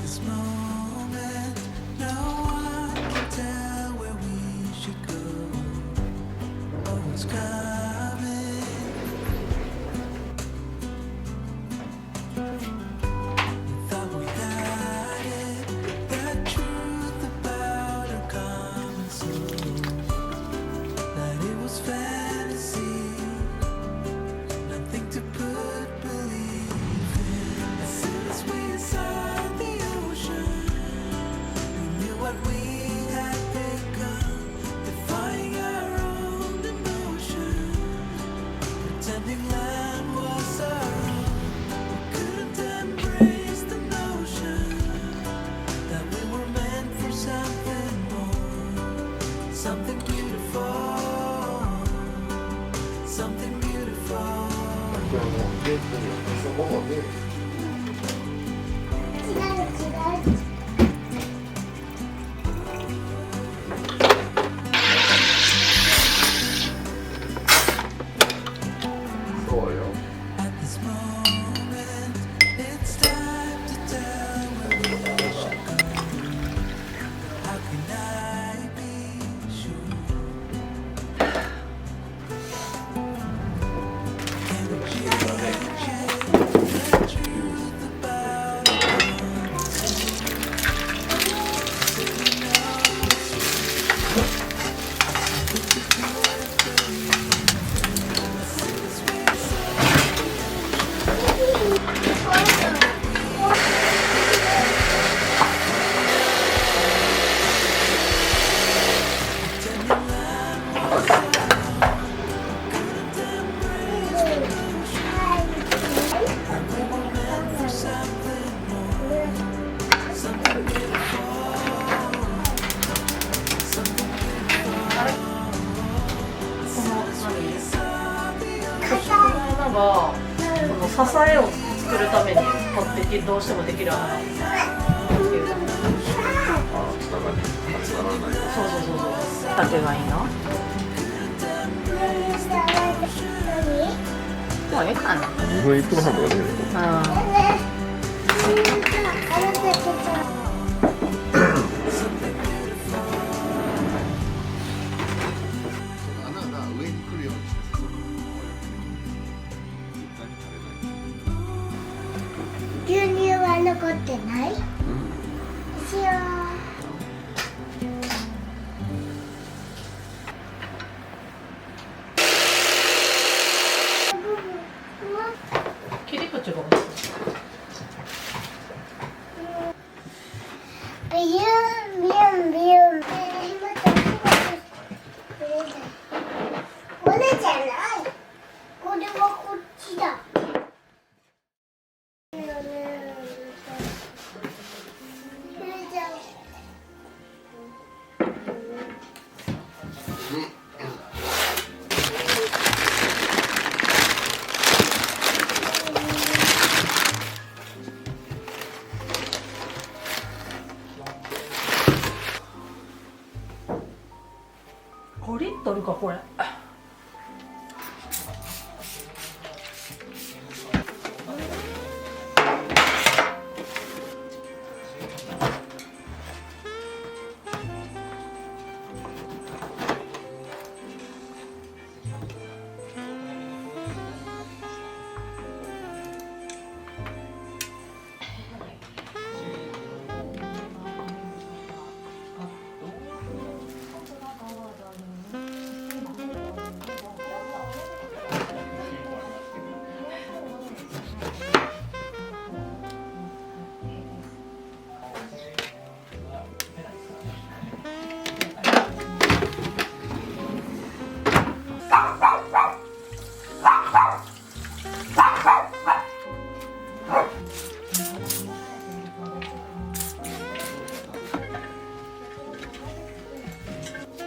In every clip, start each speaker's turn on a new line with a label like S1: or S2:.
S1: this moment, no one can tell where we should go. Oh, it's coming. We thought we had it, the truth about our common soul, that it was fantasy, nothing to put belief in. As soon as we saw the ocean, we knew what we had become, defying our own emotion, pretending land was our own. We couldn't embrace the notion that we were meant for something more, something beautiful, something beautiful.
S2: そこもね。そうよ。
S1: At this moment, it's time to tell where we should go. How can I be sure? Can we change the truth about
S3: がその支えを作るためにどうしてもできる穴っていうためにそう竹がいいな。もうええかな。
S2: 2分1分半とかできるよ。穴が上に来るようにしてそこ
S4: 牛乳は残ってない？しよう。
S3: 切り口が
S4: ビュンビュンビュン。これじゃない。これはこっちだ。
S3: 5リットルかこれ。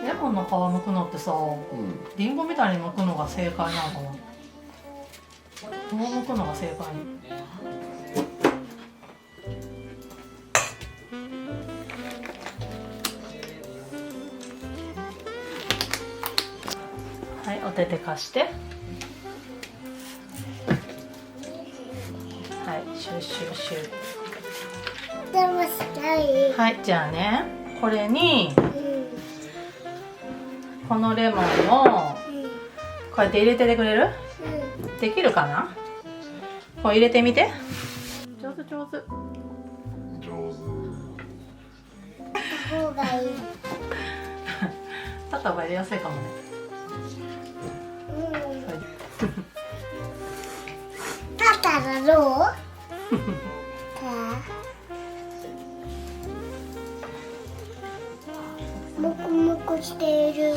S3: レモンの皮剥くのってさ、リンゴみたいに剥くのが正解なのかな。どう剥くのが正解？はい、お手手貸して。はい、シュッシュッシュッ。
S4: でもさ、はい
S3: はい、じゃあね、これに
S4: うん
S3: このレモンをこうやって入れててくれる？できるかな？こう入れてみて。上手上手。
S2: 上手。
S4: 方がいい。
S3: 立った方がやりやすいかもね。
S4: 立ったらどう？もこもこしている。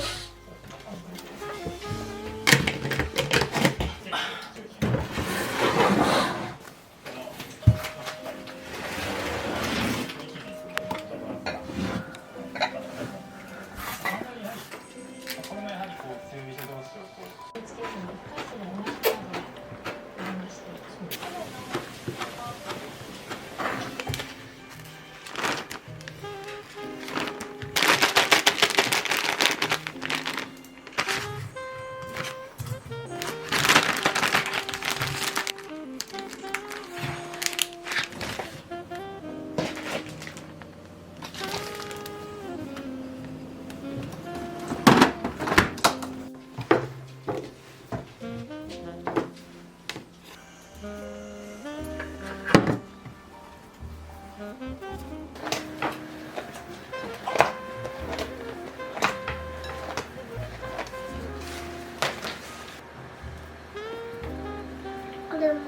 S4: これもね。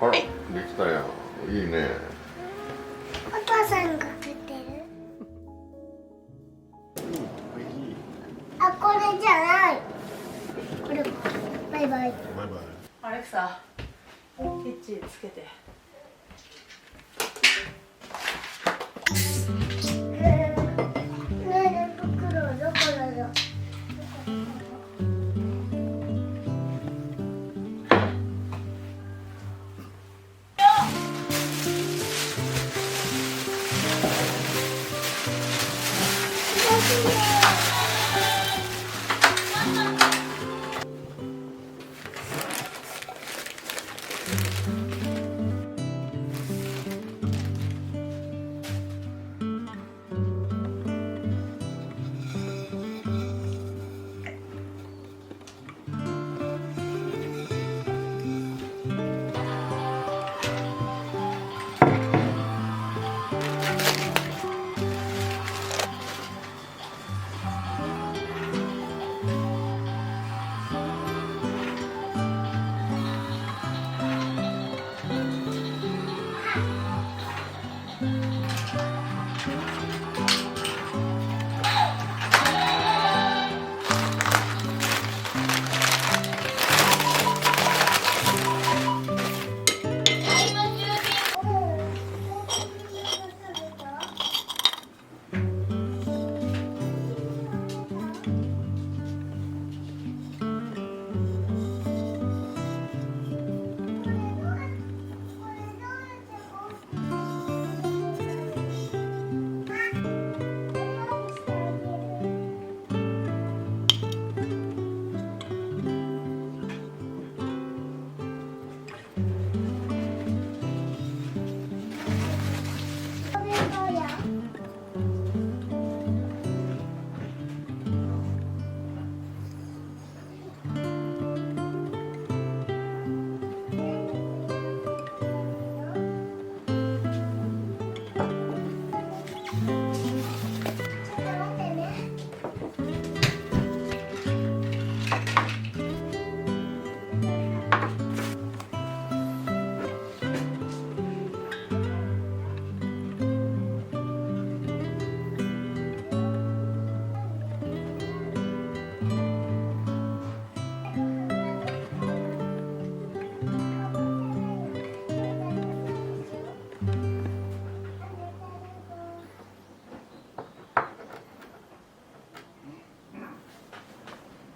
S2: あら、できたやん。いいね。
S4: お父さんが作ってる。あ、これじゃない。これ。バイバイ。
S2: バイバイ。
S3: アレクサ、キッチンつけて。
S4: ねえ、袋どこだろう。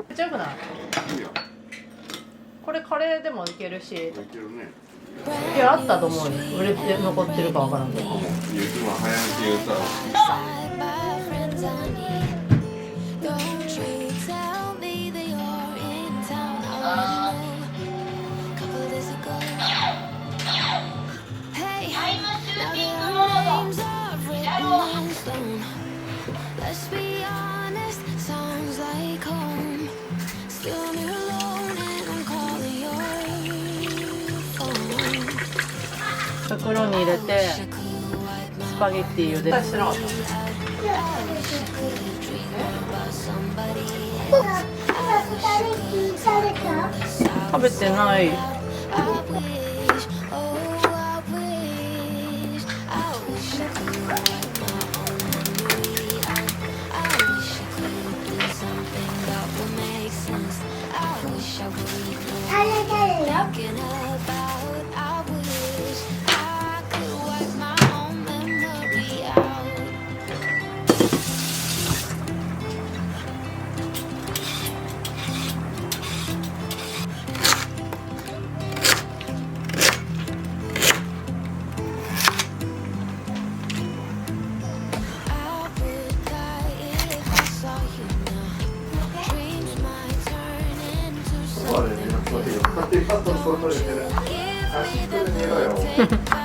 S3: 大丈夫なの？
S2: いいよ。
S3: これカレーでもいけるし、
S2: いけるね。
S3: いやあったと思うよ。売れて残ってるかわからんけど。
S2: いつも早起き歌を。
S5: Side by friends I need. Don't you tell me that you're in town. I wanna know. Couple days ago. Hey, now there are names
S3: 袋に入れてスパゲッティ茹でて
S4: 二人食べた？
S3: 食べてない。
S4: あれ誰よ？
S2: そうだね、そういうの。ありがとう、そうだね。足くるにろよ。 あ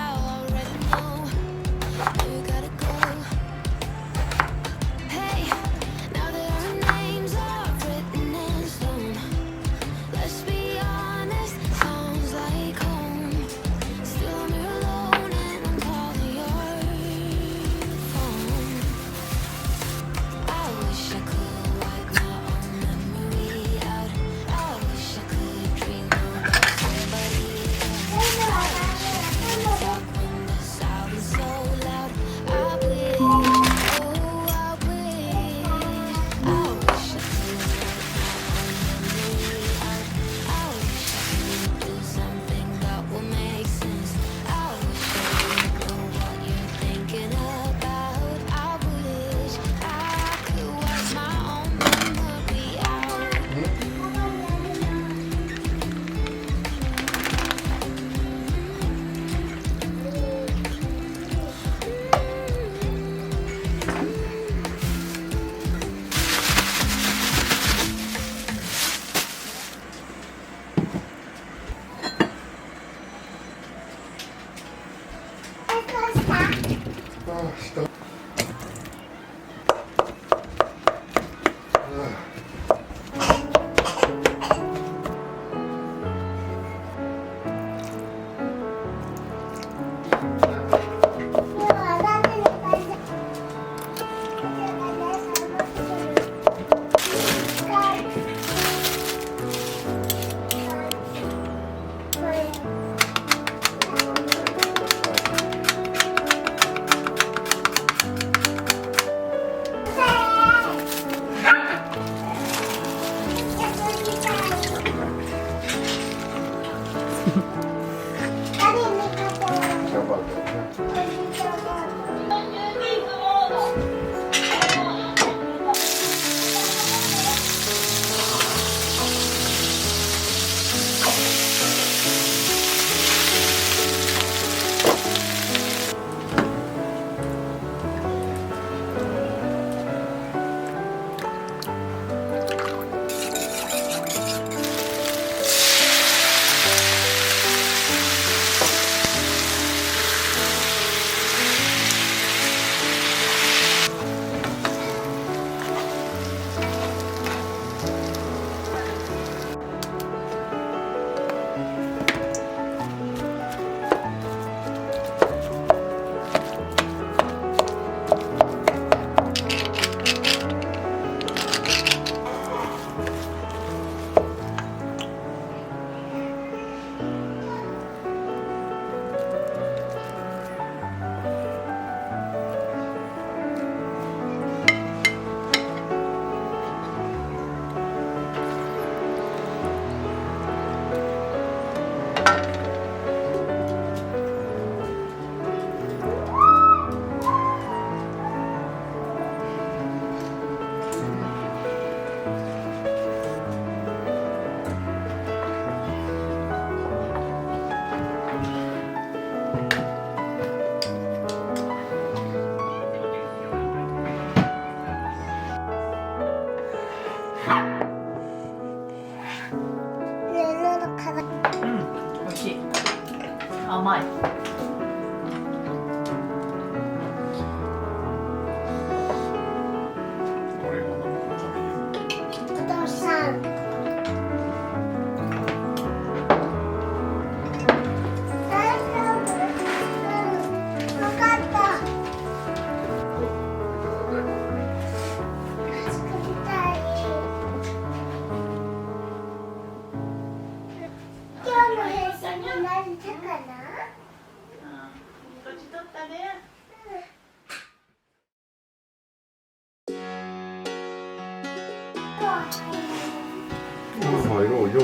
S2: 入ろうよ。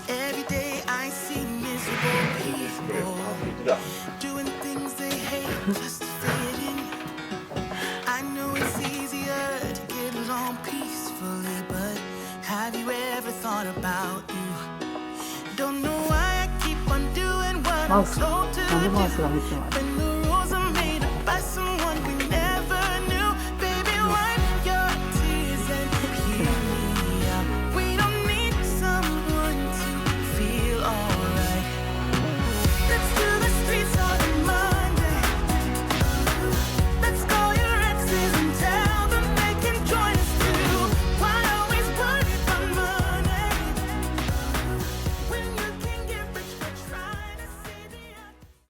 S1: Every day I see miserable people doing things they hate just to fit in. I know it's easier to get along peacefully, but have you ever thought about you? Don't know why I keep on doing what I'm told to do. When